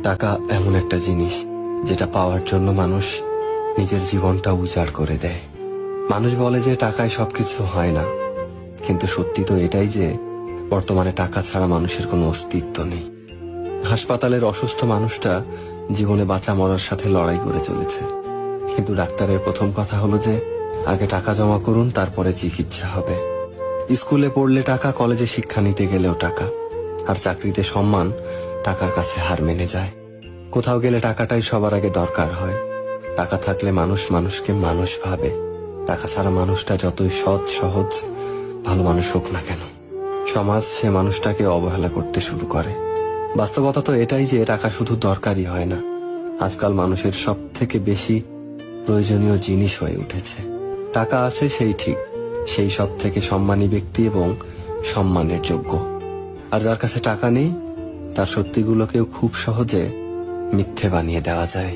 টাকা এমন একটা জিনিস যেটা পাওয়ার জন্য মানুষ নিজের জীবনটা উজাড় করে দেয়। মানুষ বলে যে টাকায় সবকিছু হয় না, কিন্তু সত্যি তো এটাই যে বর্তমানে টাকা ছাড়া মানুষের কোনো অস্তিত্ব নেই। হাসপাতালের অসুস্থ মানুষটা জীবনে বাঁচা মরার সাথে লড়াই করে চলেছে, কিন্তু ডাক্তারের প্রথম কথা হলো যে আগে টাকা জমা করুন, তারপরে চিকিৎসা হবে। স্কুলে পড়লে টাকা, কলেজে শিক্ষা নিতে গেলেও টাকা, আর চাকরিতে সম্মান টাকার কাছে হার মেনে যায়। কোথাও গেলে টাকাটাই সবার আগে দরকার হয়। টাকা থাকলে মানুষ মানুষকে মানুষ ভাবে। টাকা ছাড়া মানুষটা যতই সৎ সহজ ভালো মানুষ হোক না কেন, সমাজ সে মানুষটাকে অবহেলা করতে শুরু করে। বাস্তবতা তো এটাই যে টাকা শুধু দরকারই হয় না, আজকাল মানুষের সব থেকে বেশি প্রয়োজনীয় জিনিস হয়ে উঠেছে। টাকা আছে সেই ঠিক, সেই সব থেকে সম্মানী ব্যক্তি এবং সম্মানের যোগ্য। আর যার কাছে টাকা নেই, তার সত্যিগুলোকেও খুব সহজে মিথ্যে বানিয়ে দেওয়া যায়।